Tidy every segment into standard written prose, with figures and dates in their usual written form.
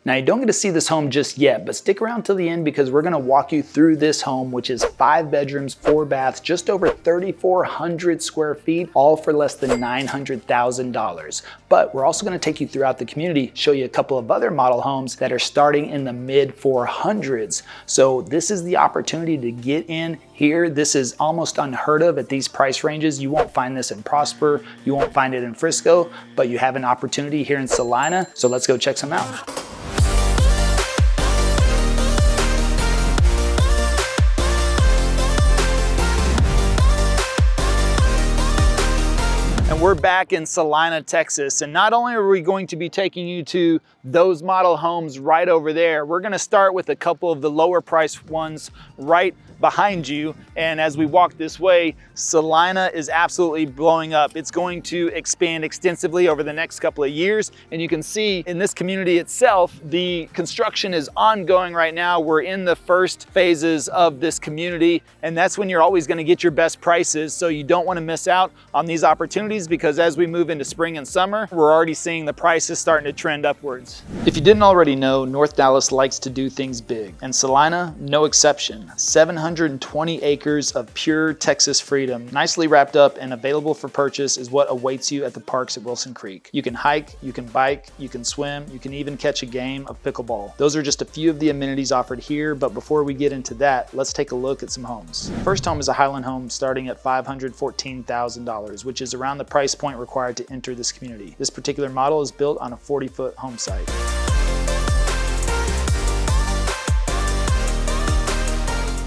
Now you don't get to see this home just yet, but stick around till the end because we're gonna walk you through this home, which is 5 bedrooms, 4 baths, just over 3,400 square feet, all for less than $900,000. But we're also gonna take you throughout the community, show you a couple of other model homes that are starting in the mid 400s. So this is the opportunity to get in here. This is almost unheard of at these price ranges. You won't find this in Prosper, you won't find it in Frisco, but you have an opportunity here in Celina. So let's go check some out. And we're back in Celina, Texas. And not only are we going to be taking you to those model homes right over there, we're gonna start with a couple of the lower priced ones right behind you. And as we walk this way, Celina is absolutely blowing up. It's going to expand extensively over the next couple of years. And you can see in this community itself, the construction is ongoing right now. We're in the first phases of this community, and that's when you're always gonna get your best prices. So you don't wanna miss out on these opportunities, because as we move into spring and summer, we're already seeing the prices starting to trend upwards. If you didn't already know, North Dallas likes to do things big, and Celina, no exception. 720 acres of pure Texas freedom, nicely wrapped up and available for purchase, is what awaits you at the parks at Wilson Creek. You can hike, you can bike, you can swim, you can even catch a game of pickleball. Those are just a few of the amenities offered here, but before we get into that, let's take a look at some homes. First home is a Highland home starting at $514,000, which is around the price point required to enter this community. This particular model is built on a 40-foot home site.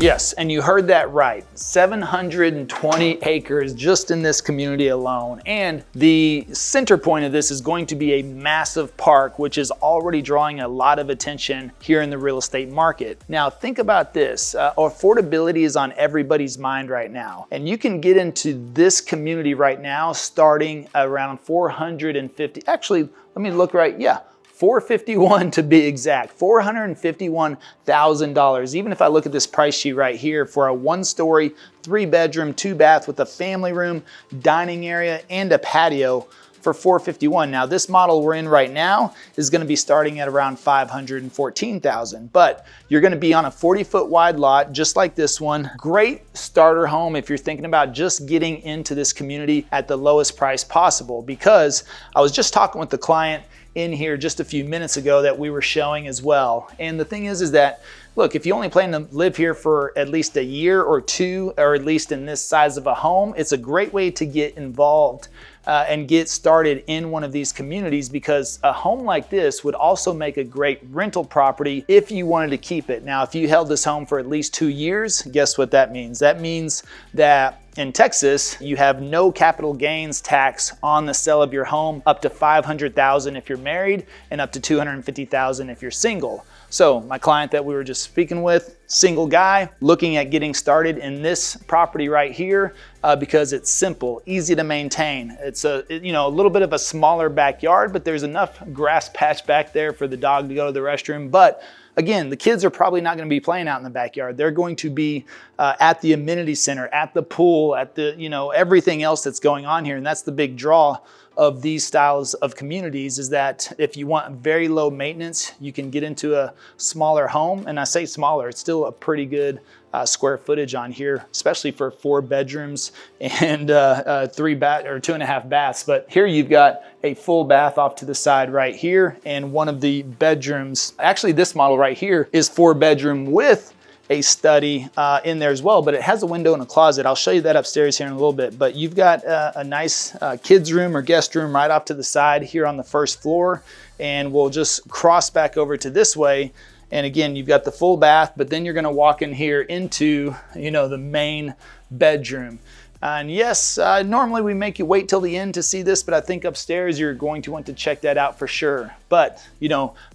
Yes, and you heard that right. 720 acres just in this community alone. And the center point of this is going to be a massive park, which is already drawing a lot of attention here in the real estate market. Now, think about this. Affordability is on everybody's mind right now. And you can get into this community right now starting around 450. Actually, let me look right, yeah. 451 to be exact, $451,000. Even if I look at this price sheet right here for a 1-story, 3-bedroom, 2-bath with a family room, dining area, and a patio for $451. Now this model we're in right now is gonna be starting at around $514,000, but you're gonna be on a 40-foot wide lot, just like this one. Great starter home if you're thinking about just getting into this community at the lowest price possible, because I was just talking with the client in here just a few minutes ago that we were showing as well. And the thing is that, look, if you only plan to live here for at least a year or two, or at least in this size of a home, it's a great way to get involved and get started in one of these communities, because a home like this would also make a great rental property if you wanted to keep it. Now, if you held this home for at least 2 years, guess what that means? That means that in Texas, you have no capital gains tax on the sale of your home, up to $500,000 if you're married and up to $250,000 if you're single. So my client that we were just speaking with, single guy, looking at getting started in this property right here because it's simple, easy to maintain. It's a little bit of a smaller backyard, but there's enough grass patch back there for the dog to go to the restroom. But again, the kids are probably not going to be playing out in the backyard. They're going to be at the amenity center, at the pool, at the, everything else that's going on here. And that's the big draw of these styles of communities, is that if you want very low maintenance, you can get into a smaller home. And I say smaller, it's still a pretty good square footage on here, especially for 4 bedrooms and 2.5 baths. But here you've got a full bath off to the side right here, and one of the bedrooms, actually this model right here is 4-bedroom with a study in there as well, but it has a window and a closet. I'll show you that upstairs here in a little bit, but you've got a nice kids room or guest room right off to the side here on the first floor, and we'll just cross back over to this way. And again, you've got the full bath, but then you're gonna walk in here into, the main bedroom. And yes, normally we make you wait till the end to see this, but I think upstairs you're going to want to check that out for sure. But,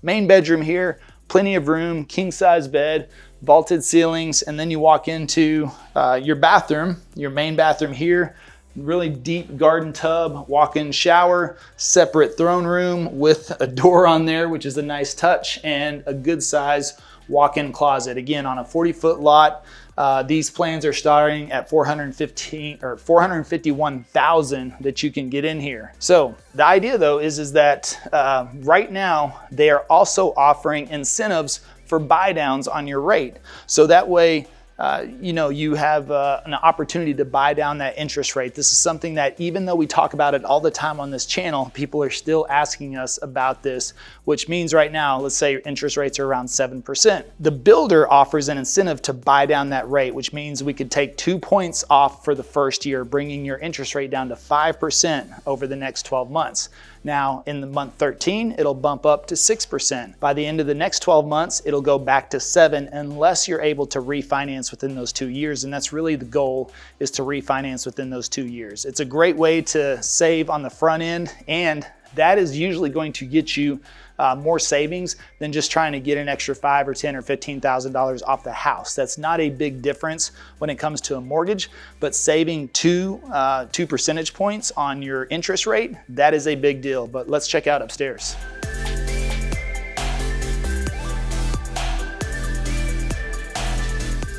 main bedroom here, plenty of room, king size bed, vaulted ceilings, and then you walk into your bathroom, your main bathroom here. really deep garden tub, walk-in shower, separate throne room with a door on there, which is a nice touch, and a good size walk-in closet. Again, on a 40-foot lot, these plans are starting at $451,000 that you can get in here. So the idea though is that right now they are also offering incentives for buy downs on your rate. So that way, you have an opportunity to buy down that interest rate. This is something that, even though we talk about it all the time on this channel, people are still asking us about this, which means right now, let's say interest rates are around 7%. The builder offers an incentive to buy down that rate, which means we could take 2 points off for the first year, bringing your interest rate down to 5% over the next 12 months. Now, in the month 13, it'll bump up to 6%. By the end of the next 12 months, it'll go back to 7% unless you're able to refinance within those 2 years. And that's really the goal, is to refinance within those 2 years. It's a great way to save on the front end, and that is usually going to get you more savings than just trying to get an extra $5,000 or $10,000 or $15,000 off the house. That's not a big difference when it comes to a mortgage, but saving two percentage points on your interest rate, that is a big deal. But let's check out upstairs.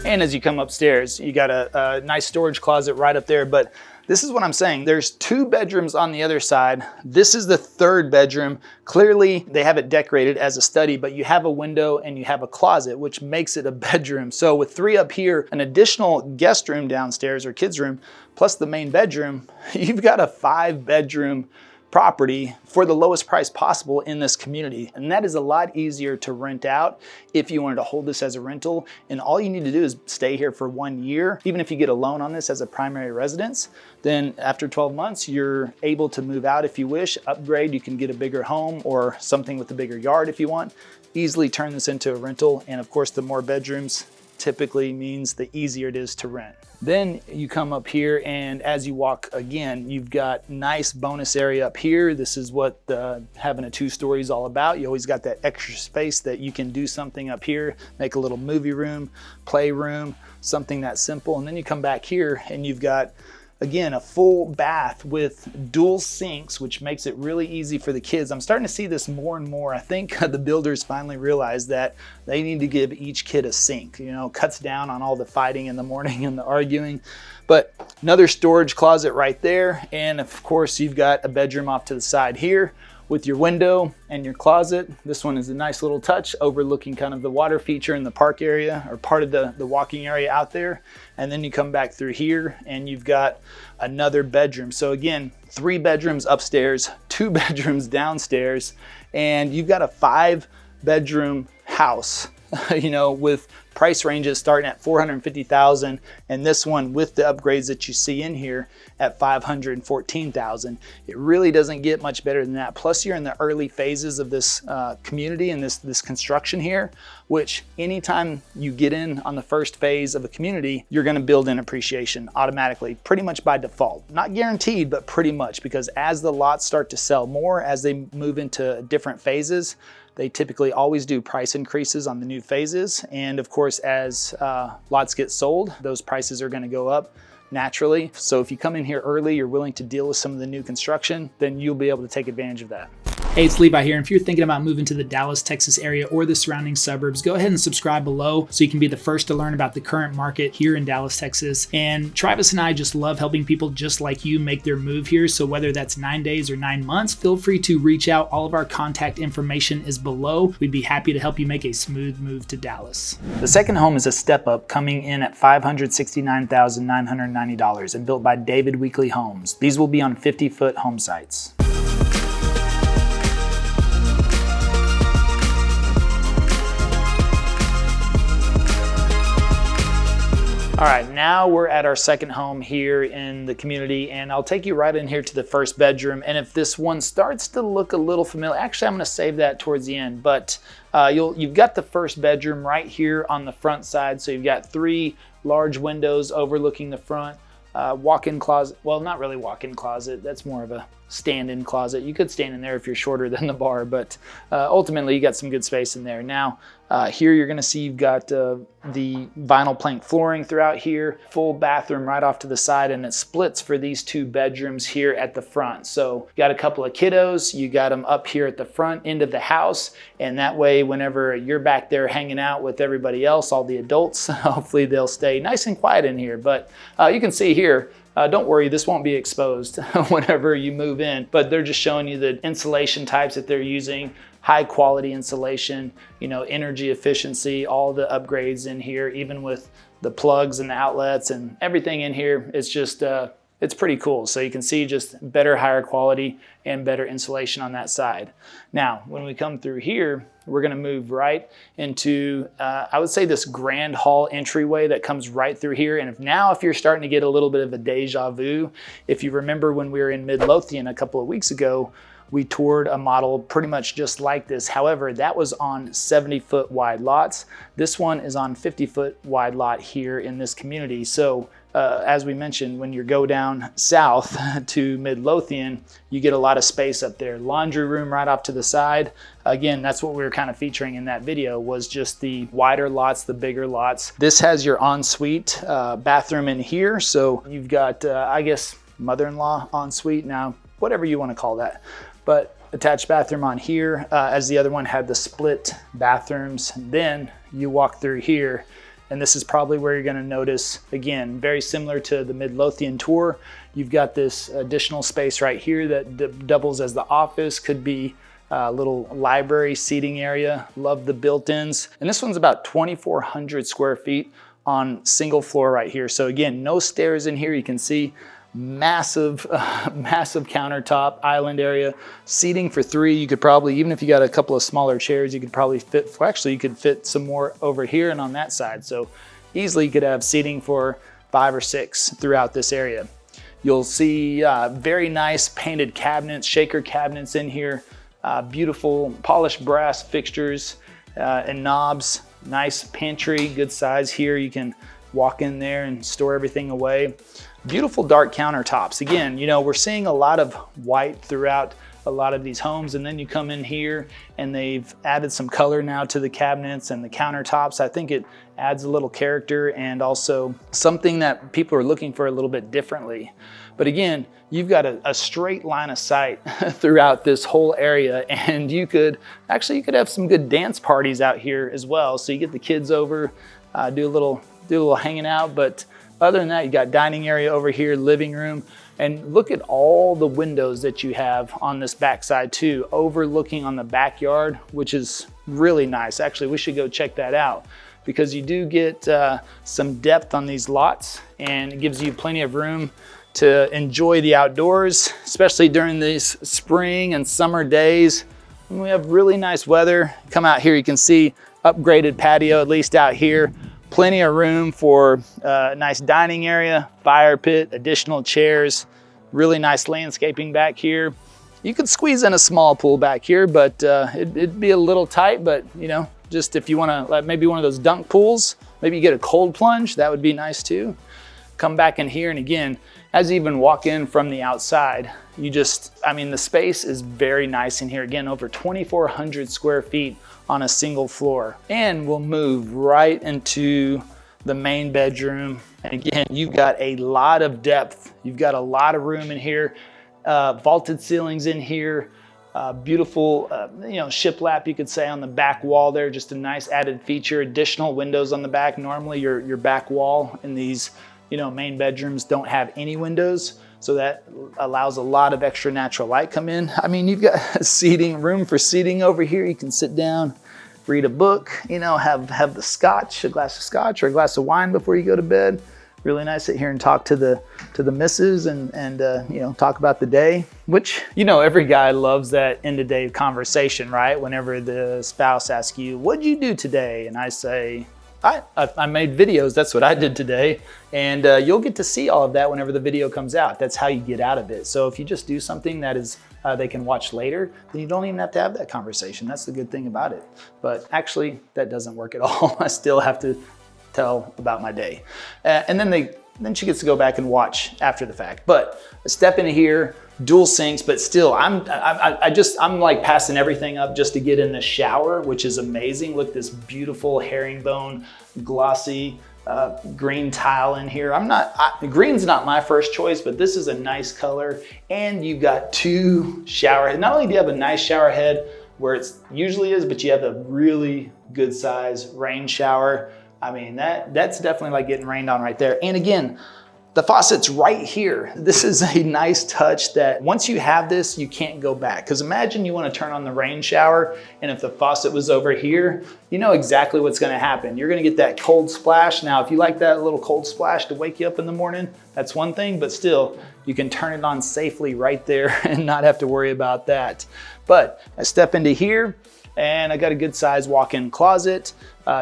And as you come upstairs, you got a nice storage closet right up there, but this is what I'm saying. There's 2 bedrooms on the other side. This is the 3rd bedroom. Clearly, they have it decorated as a study, but you have a window and you have a closet, which makes it a bedroom. So with 3 up here, an additional guest room downstairs or kids room, plus the main bedroom, you've got a 5-bedroom property for the lowest price possible in this community. And that is a lot easier to rent out if you wanted to hold this as a rental. And all you need to do is stay here for 1 year. Even if you get a loan on this as a primary residence, then after 12 months, you're able to move out if you wish, upgrade. You can get a bigger home or something with a bigger yard if you want. Easily turn this into a rental. And of course, the more bedrooms typically means the easier it is to rent. Then you come up here, and as you walk again, you've got nice bonus area up here. This is what having a 2-story is all about. You always got that extra space that you can do something up here, make a little movie room, play room, something that simple. And then you come back here and you've got, again, a full bath with dual sinks, which makes it really easy for the kids. I'm starting to see this more and more. I think the builders finally realized that they need to give each kid a sink. Cuts down on all the fighting in the morning and the arguing. But another storage closet right there. And of course, you've got a bedroom off to the side here with your window and your closet. This one is a nice little touch overlooking kind of the water feature in the park area, or part of the walking area out there. And then you come back through here and you've got another bedroom. So again, 3 bedrooms upstairs, 2 bedrooms downstairs, and you've got a 5-bedroom house, with price ranges starting at $450,000, and this one with the upgrades that you see in here at $514,000. It really doesn't get much better than that. Plus, you're in the early phases of this community and this construction here, which anytime you get in on the first phase of a community, you're going to build in appreciation automatically, pretty much by default. Not guaranteed, but pretty much, because as the lots start to sell more, as they move into different phases, they typically always do price increases on the new phases. And of course, as lots get sold, those prices are going to go up naturally. So if you come in here early, you're willing to deal with some of the new construction, then you'll be able to take advantage of that. Hey, it's Levi here. And if you're thinking about moving to the Dallas, Texas area or the surrounding suburbs, go ahead and subscribe below so you can be the first to learn about the current market here in Dallas, Texas. And Travis and I just love helping people just like you make their move here. So whether that's 9 days or 9 months, feel free to reach out. All of our contact information is below. We'd be happy to help you make a smooth move to Dallas. The second home is a step up, coming in at $569,990 and built by David Weekley Homes. These will be on 50-foot home sites. All right, now we're at our second home here in the community, and I'll take you right in here to the first bedroom. And if this one starts to look a little familiar, actually I'm gonna save that towards the end, but you've got the first bedroom right here on the front side. So you've got 3 large windows overlooking the front, walk-in closet. Well, not really walk-in closet. That's more of a stand-in closet. You could stand in there if you're shorter than the bar, but ultimately you got some good space in there. Now, here you're gonna see you've got the vinyl plank flooring throughout here, full bathroom right off to the side, and it splits for these 2 bedrooms here at the front. So you got a couple of kiddos, you got them up here at the front end of the house, and that way whenever you're back there hanging out with everybody else, all the adults, hopefully they'll stay nice and quiet in here. But you can see here, don't worry, this won't be exposed whenever you move in, but they're just showing you the insulation types that they're using. High quality insulation, energy efficiency, all the upgrades in here, even with the plugs and the outlets and everything in here. It's just, it's pretty cool. So you can see just better, higher quality and better insulation on that side. Now, when we come through here, we're gonna move right into, I would say, this grand hall entryway that comes right through here. And if you're starting to get a little bit of a deja vu, if you remember when we were in Midlothian a couple of weeks ago, we toured a model pretty much just like this. However, that was on 70-foot wide lots. This one is on 50-foot wide lot here in this community. So as we mentioned, when you go down south to Midlothian, you get a lot of space up there. Laundry room right off to the side. Again, that's what we were kind of featuring in that video, was just the wider lots, the bigger lots. This has your ensuite bathroom in here. So you've got, I guess, mother-in-law ensuite, now whatever you want to call that. But attached bathroom on here, as the other one had the split bathrooms. Then you walk through here, and this is probably where you're gonna notice, again, very similar to the Midlothian tour, you've got this additional space right here that doubles as the office, could be a little library seating area. Love the built-ins. And this one's about 2,400 square feet on single floor right here. So again, no stairs in here. You can see massive countertop island area, seating for 3. You could probably, even if you got a couple of smaller chairs, you could probably fit, well, actually you could fit some more over here and on that side. So easily you could have seating for 5 or 6 throughout this area. You'll see very nice painted cabinets, shaker cabinets in here, beautiful polished brass fixtures and knobs, nice pantry, good size here. You can walk in there and store everything away. Beautiful dark countertops. Again, we're seeing a lot of white throughout a lot of these homes, and then you come in here and they've added some color now to the cabinets and the countertops. I think it adds a little character and also something that people are looking for a little bit differently. But again, you've got a straight line of sight throughout this whole area, and you could have some good dance parties out here as well. So you get the kids over, do a little hanging out, but other than that, you got dining area over here, living room, and look at all the windows that you have on this backside too, overlooking on the backyard, which is really nice. Actually, we should go check that out because you do get some depth on these lots, and it gives you plenty of room to enjoy the outdoors, especially during these spring and summer days. When we have really nice weather, come out here, you can see upgraded patio, at least out here. Plenty of room for a nice dining area, fire pit, additional chairs, really nice landscaping back here. You could squeeze in a small pool back here, but it'd be a little tight, but just if you wanna, maybe one of those dunk pools, maybe you get a cold plunge, that would be nice too. Come back in here, and again, as you even walk in from the outside, the space is very nice in here. Again, over 2,400 square feet on a single floor. And we'll move right into the main bedroom. And again, you've got a lot of depth. You've got a lot of room in here. Vaulted ceilings in here. Beautiful, shiplap, you could say, on the back wall there. Just a nice added feature. Additional windows on the back. Normally your back wall in these main bedrooms don't have any windows, so that allows a lot of extra natural light come in. You've got room for seating over here. You can sit down, read a book, have the scotch, a glass of scotch or a glass of wine before you go to bed. Really nice to sit here and talk to the missus and talk about the day, which, every guy loves that end of day conversation, right? Whenever the spouse asks you, what'd you do today? And I say, I made videos, that's what I did today. And you'll get to see all of that whenever the video comes out. That's how you get out of it. So if you just do something that is they can watch later, then you don't even have to have that conversation. That's the good thing about it. But actually, that doesn't work at all. I still have to tell about my day. And then they then she gets to go back and watch after the fact. But a step into here, dual sinks, but still I'm like passing everything up just to get in the shower, which is amazing. Look, this beautiful herringbone, glossy green tile in here. Green's not my first choice, but this is a nice color. And you've got 2 shower heads. Not only do you have a nice shower head where it usually is, but you have a really good size rain shower. I mean, that's definitely like getting rained on right there. And again, the faucet's right here. This is a nice touch that once you have this, you can't go back. Because imagine you want to turn on the rain shower, and if the faucet was over here, you know exactly what's going to happen. You're going to get that cold splash. Now, if you like that little cold splash to wake you up in the morning, that's one thing, but still, you can turn it on safely right there and not have to worry about that. But I step into here, and I got a good size walk-in closet,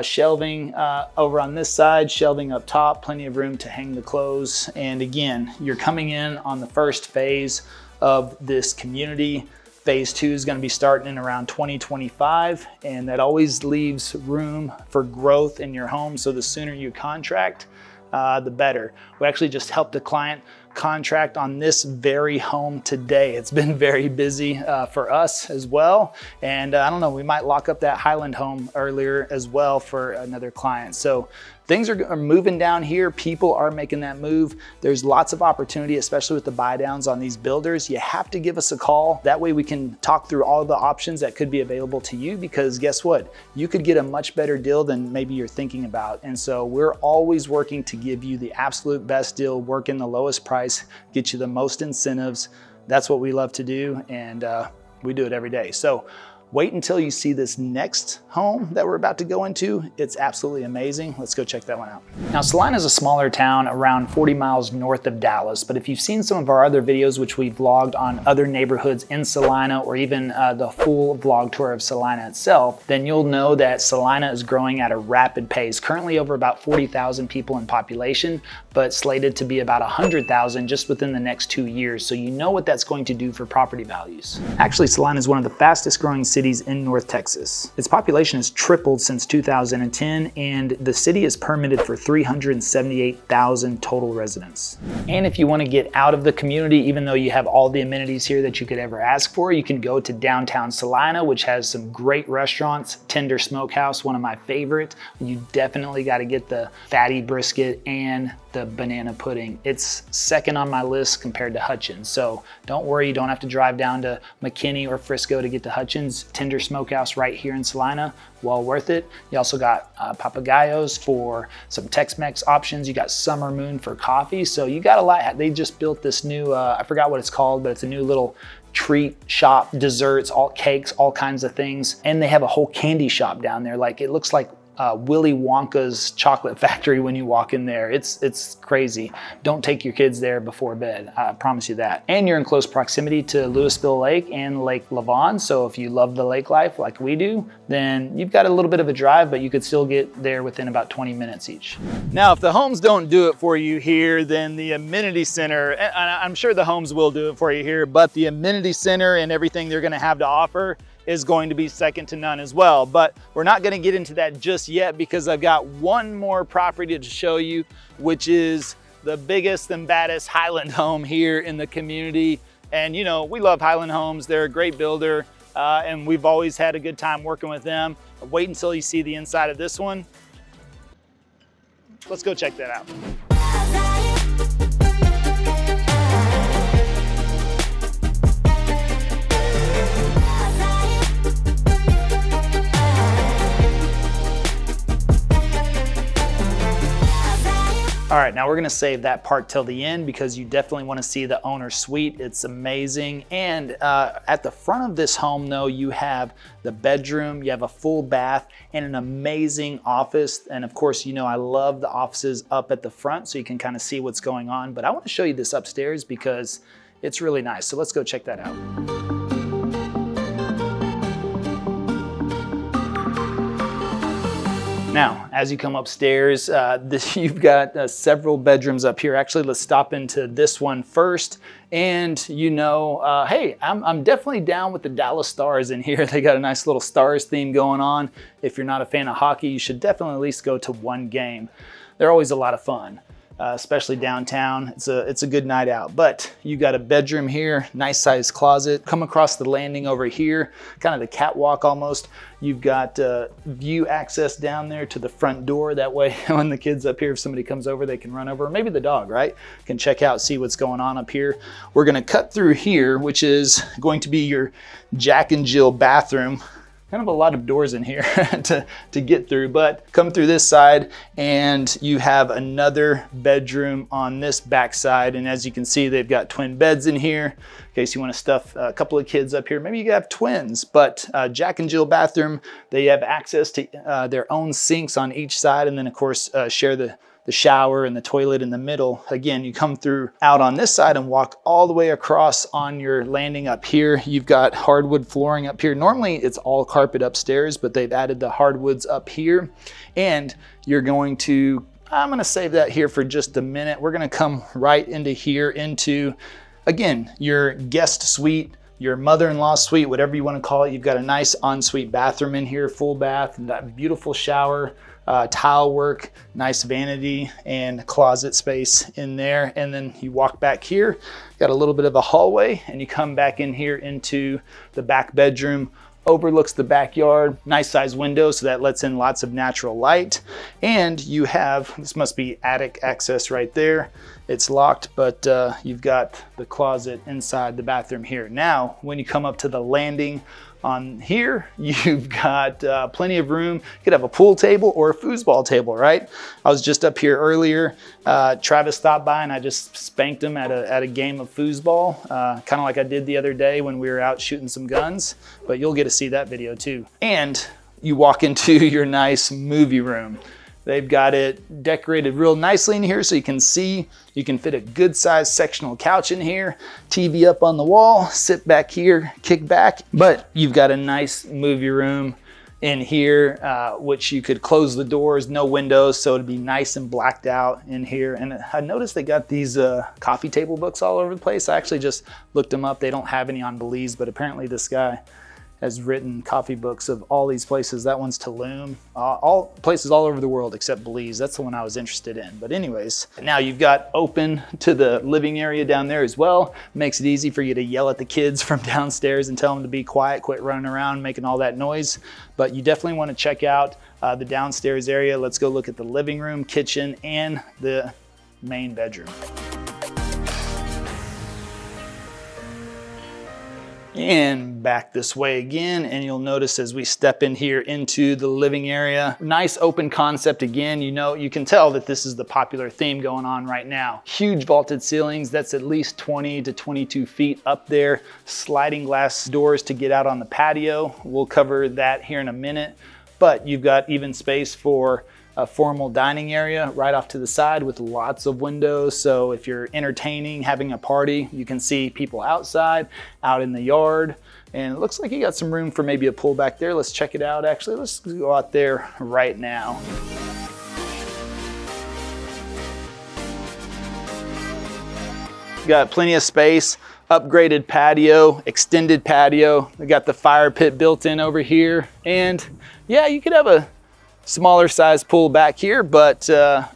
shelving over on this side, shelving up top, plenty of room to hang the clothes. And again, you're coming in on the first phase of this community. Phase 2 is going to be starting in around 2025, and that always leaves room for growth in your home. So the sooner you contract, the better. We actually just helped a client contract on this very home today. It's been very busy for us as well. And I don't know, we might lock up that Highland home earlier as well for another client. So things are moving down here. People are making that move. There's lots of opportunity, especially with the buy downs on these builders. You have to give us a call. That way we can talk through all the options that could be available to you, because guess what? You could get a much better deal than maybe you're thinking about. And so we're always working to give you the absolute best deal, work in the lowest price, get you the most incentives. That's what we love to do, and we do it every day. So wait until you see this next home that we're about to go into. It's absolutely amazing. Let's go check that one out. Now, Celina is a smaller town around 40 miles north of Dallas, but if you've seen some of our other videos, which we've vlogged on other neighborhoods in Celina, or even the full vlog tour of Celina itself, then you'll know that Celina is growing at a rapid pace. Currently over about 40,000 people in population, but slated to be about 100,000 just within the next 2 years. So you know what that's going to do for property values. Actually, Celina is one of the fastest growing cities in North Texas. Its population has tripled since 2010, and the city is permitted for 378,000 total residents. And if you want to get out of the community, even though you have all the amenities here that you could ever ask for, you can go to downtown Celina, which has some great restaurants. Tender Smokehouse, one of my favorite. You definitely got to get the fatty brisket and the banana pudding. It's second on my list compared to Hutchins. So don't worry, you don't have to drive down to McKinney or Frisco to get to Hutchins. Tender Smokehouse right here in Celina, well worth it. You also got Papagayos for some Tex-Mex options. You got Summer Moon for coffee. So you got a lot. They just built this new, I forgot what it's called, but it's a new little treat shop, desserts, all cakes, all kinds of things. And they have a whole candy shop down there. Like, it looks like Willy Wonka's chocolate factory when you walk in there. It's crazy. Don't take your kids there before bed. I promise you that. And you're in close proximity to Louisville Lake and Lake Lavon. So if you love the lake life like we do, then you've got a little bit of a drive, but you could still get there within about 20 minutes each. Now, if the homes don't do it for you here, then the amenity center, and I'm sure the homes will do it for you here, but the amenity center and everything they're gonna have to offer is going to be second to none as well. But we're not gonna get into that just yet, because I've got one more property to show you, which is the biggest and baddest Highland home here in the community. And you know, we love Highland Homes. They're a great builder, and we've always had a good time working with them. Wait until you see the inside of this one. Let's go check that out. All right, now we're gonna save that part till the end, because you definitely wanna see the owner suite. It's amazing. And at the front of this home though, you have the bedroom, you have a full bath, and an amazing office. And of course, you know I love the offices up at the front, so you can kind of see what's going on. But I wanna show you this upstairs because it's really nice. So let's go check that out. Now, as you come upstairs, you've got several bedrooms up here. Actually, let's stop into this one first. And you know, hey, I'm definitely down with the Dallas Stars in here. They got a nice little Stars theme going on. If you're not a fan of hockey, you should definitely at least go to one game. They're always a lot of fun. especially downtown. It's a good night out. But you got a bedroom here, nice sized closet. Come across the landing over here, kind of the catwalk almost. You've got view access down there to the front door. That way, when the kids up here, if somebody comes over, they can run over. Or maybe the dog, right? Can check out, see what's going on up here. We're gonna cut through here, which is going to be your Jack and Jill bathroom. Kind of a lot of doors in here to get through, but come through this side and you have another bedroom on this back side. And as you can see, they've got twin beds in here in case you want to stuff a couple of kids up here. Maybe you have twins, but Jack and Jill bathroom, they have access to their own sinks on each side. And then of course, share the shower and the toilet in the middle. Again, you come through out on this side and walk all the way across on your landing up here. You've got hardwood flooring up here. Normally it's all carpet upstairs, but they've added the hardwoods up here. And you're going to, I'm gonna save that here for just a minute. We're gonna come right into here into, again, your guest suite, your mother-in-law suite, whatever you wanna call it. You've got a nice ensuite bathroom in here, full bath, and that beautiful shower. Tile work, nice vanity and closet space in there. And then you walk back here, got a little bit of a hallway, and you come back in here into the back bedroom. Overlooks the backyard, nice size window, so that lets in lots of natural light. And you have, this must be attic access right there. It's locked, but you've got the closet inside the bathroom here. Now, when you come up to the landing on here, you've got plenty of room. You could have a pool table or a foosball table, right? I was just up here earlier. Travis stopped by and I just spanked him at a game of foosball, kind of like I did the other day when we were out shooting some guns, but you'll get to see that video too. And you walk into your nice movie room. They've got it decorated real nicely in here so you can see. You can fit a good sized sectional couch in here, TV up on the wall, sit back here, kick back. But you've got a nice movie room in here, which you could close the doors, no windows, so it'd be nice and blacked out in here. And I noticed they got these coffee table books all over the place. I actually just looked them up. They don't have any on Belize, but apparently this guy has written coffee books of all these places. That one's Tulum, all places all over the world except Belize. That's the one I was interested in. But anyways, now you've got open to the living area down there as well. Makes it easy for you to yell at the kids from downstairs and tell them to be quiet, quit running around, making all that noise. But you definitely want to check out the downstairs area. Let's go look at the living room, kitchen, and the main bedroom. And back this way again, and you'll notice as we step in here into the living area, nice open concept again. You can tell that this is the popular theme going on right now. Huge vaulted ceilings, that's at least 20 to 22 feet up there. Sliding glass doors to get out on the patio. We'll cover that here in a minute, but you've got even space for a formal dining area right off to the side with lots of windows. So if you're entertaining, having a party, you can see people outside, out in the yard. And it looks like you got some room for maybe a pool back there. Let's check it out actually. Let's go out there right now. Got plenty of space, upgraded patio, extended patio. We got the fire pit built in over here. And yeah, you could have a smaller size pool back here, but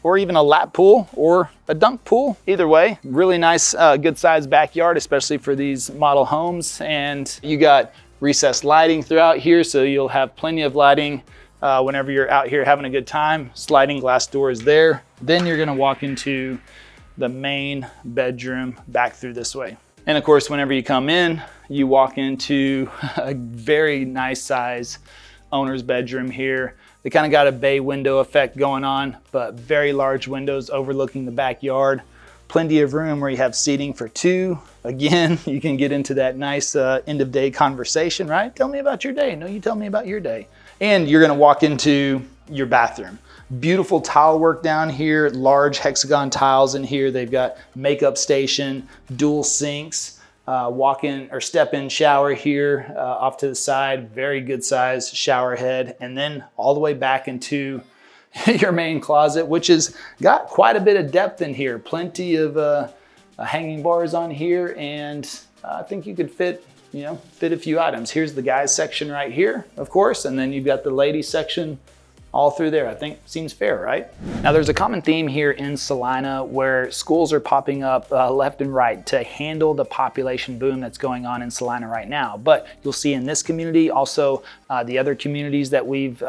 or even a lap pool or a dunk pool. Either way, really nice, good sized backyard, especially for these model homes. And you got recessed lighting throughout here, so you'll have plenty of lighting whenever you're out here having a good time. Sliding glass doors there. Then you're gonna walk into the main bedroom back through this way. And of course, whenever you come in, you walk into a very nice size owner's bedroom here. They kind of got a bay window effect going on, but very large windows overlooking the backyard. Plenty of room where you have seating for two. Again, you can get into that nice end of day conversation, right? Tell me about your day. No, you tell me about your day. And you're gonna walk into your bathroom. Beautiful tile work down here, large hexagon tiles in here. They've got makeup station, dual sinks, walk-in or step-in shower here off to the side, very good size shower head, and then all the way back into your main closet, which has got quite a bit of depth in here. Plenty of hanging bars on here, and I think you could fit a few items. Here's the guys section right here, of course, and then you've got the ladies section all through there. I think seems fair, right? Now there's a common theme here in Celina where schools are popping up left and right to handle the population boom that's going on in Celina right now. But you'll see in this community, also the other communities that we've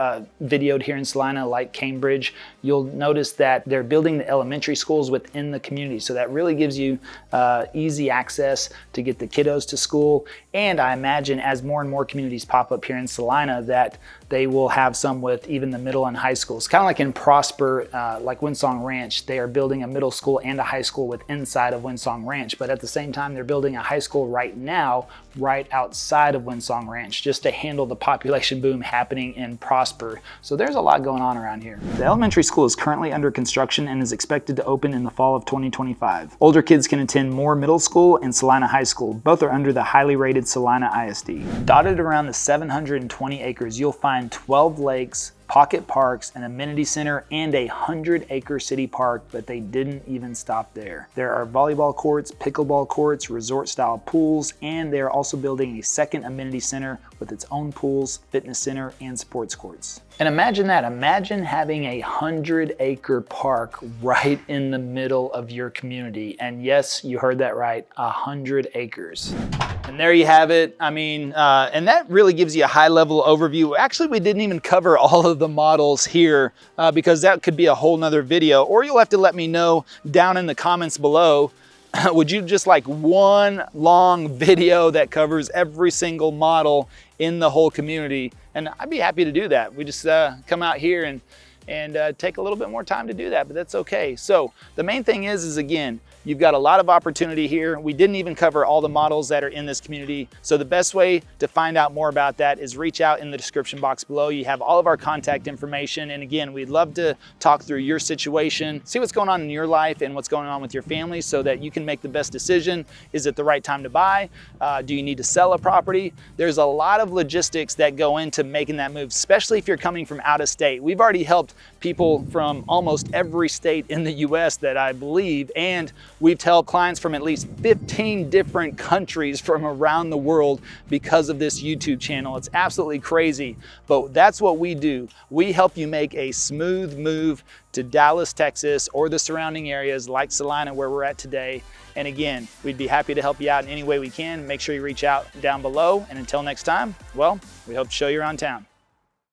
videoed here in Celina, like Cambridge, you'll notice that they're building the elementary schools within the community. So that really gives you easy access to get the kiddos to school. And I imagine as more and more communities pop up here in Celina that they will have some with even the middle and high schools. Kind of like in Prosper, like Windsong Ranch, they are building a middle school and a high school with inside of Windsong Ranch. But at the same time, they're building a high school right now, right outside of Windsong Ranch, just to handle the population boom happening in Prosper. So there's a lot going on around here. The elementary school is currently under construction and is expected to open in the fall of 2025. Older kids can attend Moore Middle School and Celina High School. Both are under the highly rated Celina ISD. Dotted around the 720 acres, you'll find 12 lakes, pocket parks, an amenity center, and a 100-acre city park, but they didn't even stop there. There are volleyball courts, pickleball courts, resort-style pools, and they are also building a second amenity center with its own pools, fitness center, and sports courts. And imagine that, imagine having a 100-acre park right in the middle of your community. And yes, you heard that right, 100 acres. And there you have it. I mean, and that really gives you a high-level overview. Actually, we didn't even cover all of the models here because that could be a whole nother video, or you'll have to let me know down in the comments below. Would you just like one long video that covers every single model in the whole community? And I'd be happy to do that. We just come out here and take a little bit more time to do that, but that's okay. So the main thing is again, you've got a lot of opportunity here. We didn't even cover all the models that are in this community. So the best way to find out more about that is reach out in the description box below. You have all of our contact information. And again, we'd love to talk through your situation, see what's going on in your life and what's going on with your family so that you can make the best decision. Is it the right time to buy? Do you need to sell a property? There's a lot of logistics that go into making that move, especially if you're coming from out of state. We've already helped people from almost every state in the US that I believe, and we've helped clients from at least 15 different countries from around the world because of this YouTube channel. It's absolutely crazy, but that's what we do. We help you make a smooth move to Dallas, Texas, or the surrounding areas like Celina where we're at today. And again, we'd be happy to help you out in any way we can. Make sure you reach out down below. And until next time, well, we hope to show you around town.